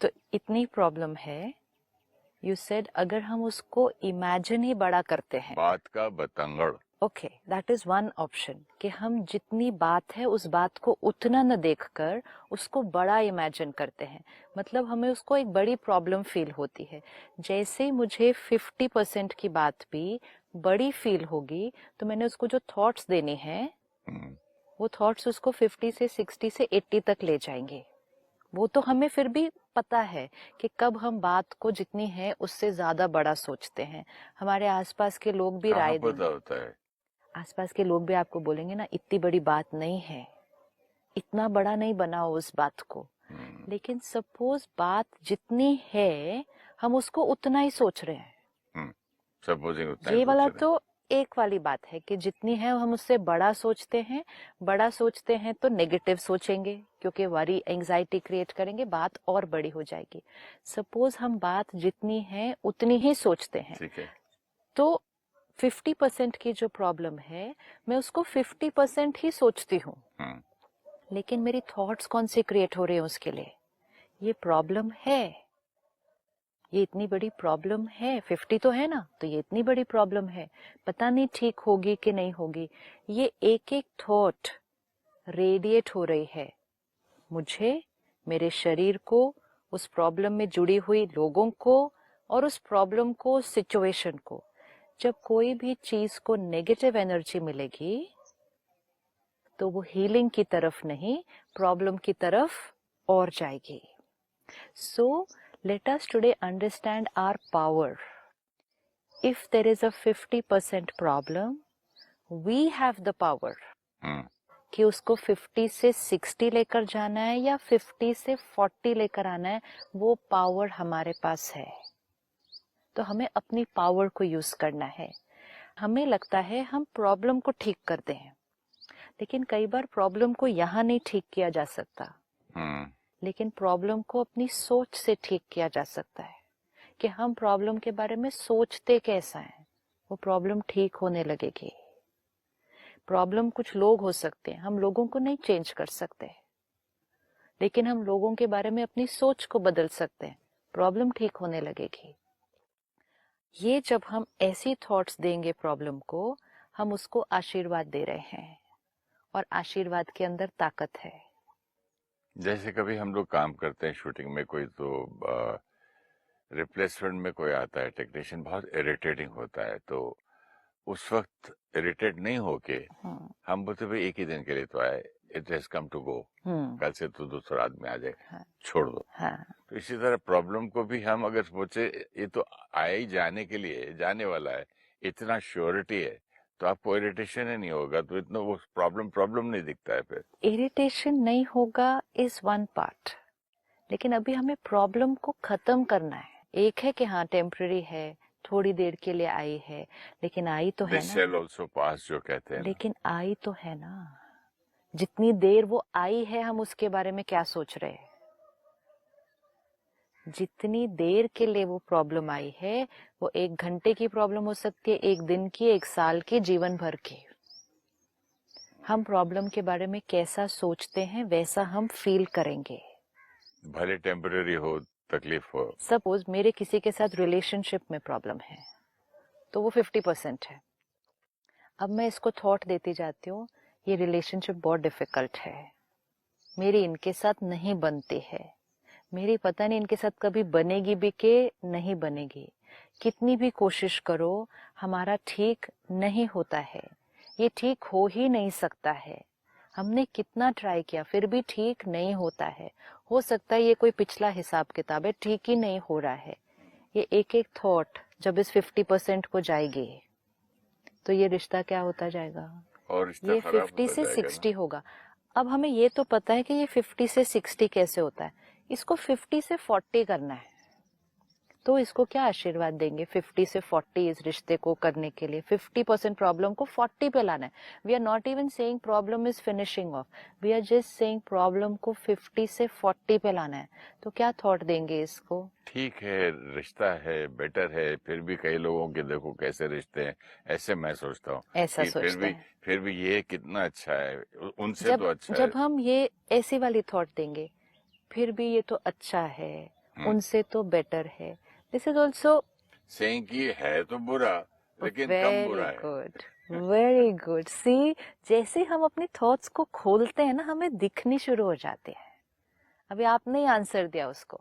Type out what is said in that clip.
तो इतनी प्रॉब्लम है, यू सेड अगर हम उसको इमेजिन ही बड़ा करते हैं, बात का बतंगड़। Okay, that is one option कि हम जितनी बात है उस बात को उतना न देखकर उसको बड़ा इमेजिन करते हैं, मतलब हमें उसको एक बड़ी प्रॉब्लम फील होती है। जैसे ही मुझे 50% की बात भी बड़ी फील होगी तो मैंने उसको जो थॉट्स देने हैं वो थॉट्स उसको 50 से 60 से 80 तक ले जाएंगे। वो तो हमें फिर भी पता है कि कब हम बात को जितनी है उससे ज्यादा बड़ा सोचते हैं। हमारे आसपास के लोग भी राय पता देंगे, होता है, आसपास के लोग भी आपको बोलेंगे ना इतनी बड़ी बात नहीं है, इतना बड़ा नहीं बनाओ उस बात को। लेकिन सपोज बात जितनी है हम उसको उतना ही सोच रहे हैं, सपोजिंग उतना ही ये सोच वाला रहे हैं। तो एक वाली बात है कि जितनी है हम उससे बड़ा सोचते हैं। बड़ा सोचते हैं तो नेगेटिव सोचेंगे क्योंकि वरी एंजाइटी क्रिएट करेंगे, बात और बड़ी हो जाएगी। सपोज हम बात जितनी है उतनी ही सोचते हैं, ठीक है, तो 50% की जो प्रॉब्लम है मैं उसको 50% ही सोचती हूँ, लेकिन मेरी थॉट्स कौन से क्रिएट हो रहे हैं उसके लिए। ये प्रॉब्लम है, ये इतनी बड़ी प्रॉब्लम है, 50 तो है ना, तो ये इतनी बड़ी प्रॉब्लम है, पता नहीं ठीक होगी कि नहीं होगी। ये एक एक थॉट रेडिएट हो रही है मुझे, मेरे शरीर को, उस प्रॉब्लम में जुड़ी हुई लोगों को और उस प्रॉब्लम को, सिचुएशन को। जब कोई भी चीज को नेगेटिव एनर्जी मिलेगी तो वो हीलिंग की तरफ नहीं, प्रॉब्लम की तरफ और जाएगी। So let us today understand our power. If there is a 50% problem, we have the power कि उसको 50 से 60 लेकर जाना है या 50 से 40 लेकर आना है, वो पावर हमारे पास है। तो हमें अपनी पावर को यूज करना है। हमें लगता है हम प्रॉब्लम को ठीक करते हैं, लेकिन कई बार प्रॉब्लम को यहाँ नहीं ठीक किया जा सकता, लेकिन प्रॉब्लम को अपनी सोच से ठीक किया जा सकता है कि हम प्रॉब्लम के बारे में सोचते कैसा है, वो प्रॉब्लम ठीक होने लगेगी। प्रॉब्लम कुछ लोग हो सकते हैं, हम लोगों को नहीं चेंज कर सकते, लेकिन हम लोगों के बारे में अपनी सोच को बदल सकते हैं, प्रॉब्लम ठीक होने लगेगी। ये जब हम ऐसी थॉट्स देंगे प्रॉब्लम को, हम उसको आशीर्वाद दे रहे हैं, और आशीर्वाद के अंदर ताकत है। जैसे कभी हम लोग काम करते हैं शूटिंग में, कोई तो रिप्लेसमेंट में कोई आता है टेक्नीशियन, बहुत इरिटेटिंग होता है, तो उस वक्त इरिटेट नहीं होके हम बोलते भाई एक ही दिन के लिए तो आए, it has come to go, कल से तो दूसरा आदमी आ जाए, छोड़ दो। तो इसी तरह प्रॉब्लम को भी हम अगर सोचे ये तो आए ही जाने के लिए, जाने वाला है, इतना श्योरिटी है, तो आपको इरिटेशन ही नहीं होगा, तो इतना वो प्रॉब्लम नहीं दिखता है। फिर इरिटेशन नहीं होगा इज वन पार्ट, लेकिन अभी हमें प्रॉब्लम को खत्म करना है। एक है कि हाँ टेम्पररी है, थोड़ी देर के लिए आई है, लेकिन आई तो है दिस ना, शैल आल्सो पास जो कहते हैं, लेकिन आई तो है ना। जितनी देर वो आई है हम उसके बारे में क्या सोच रहे हैं, जितनी देर के लिए वो प्रॉब्लम आई है, वो 1 घंटे की प्रॉब्लम हो सकती है, 1 दिन की, 1 साल की, जीवन भर की। हम प्रॉब्लम के बारे में कैसा सोचते हैं वैसा हम फील करेंगे, भले टेम्पररी हो, तकलीफ हो। सपोज मेरे किसी के साथ रिलेशनशिप में प्रॉब्लम है तो वो 50% है। अब मैं इसको थॉट देती जाती हूँ ये रिलेशनशिप बहुत डिफिकल्ट है, मेरी इनके साथ नहीं बनती है, मेरी पता नहीं इनके साथ कभी बनेगी भी के नहीं बनेगी, कितनी भी कोशिश करो हमारा ठीक नहीं होता है, ये ठीक हो ही नहीं सकता है, हमने कितना ट्राई किया फिर भी ठीक नहीं होता है, हो सकता है ये कोई पिछला हिसाब किताब है, ठीक ही नहीं हो रहा है। ये एक एक थॉट जब इस 50% को जाएगी तो ये रिश्ता क्या होता जाएगा, और रिश्ता ये खराब 50 होता से जाएगा 60 होगा। अब हमें ये तो पता है कि ये 50 से 60 कैसे होता है, इसको 50 से 40 करना है, तो इसको क्या आशीर्वाद देंगे 50 से 40 इस रिश्ते को करने के लिए, 50% प्रॉब्लम को 40 पे लाना है। We are not even saying problem is finishing off, we are just saying problem को 50 से 40 पे लाना है। तो क्या थॉट देंगे इसको, ठीक है, रिश्ता है, बेटर है, फिर भी कई लोगों के देखो कैसे रिश्ते हैं, ऐसे मैं सोचता हूँ ऐसा कि सोचते हैं। फिर भी ये कितना अच्छा है, उनसे जब तो अच्छा जब है। हम ये ऐसी वाली थॉट देंगे, फिर भी ये तो अच्छा है, उनसे तो बेटर है. दिस इज ऑल्सो सेइंग कि है तो बुरा लेकिन कम बुरा वेरी है. Good, very good. सी, जैसे हम अपने थॉट्स को खोलते हैं ना, हमें दिखने शुरू हो जाते हैं. अभी आपने ही आंसर दिया उसको.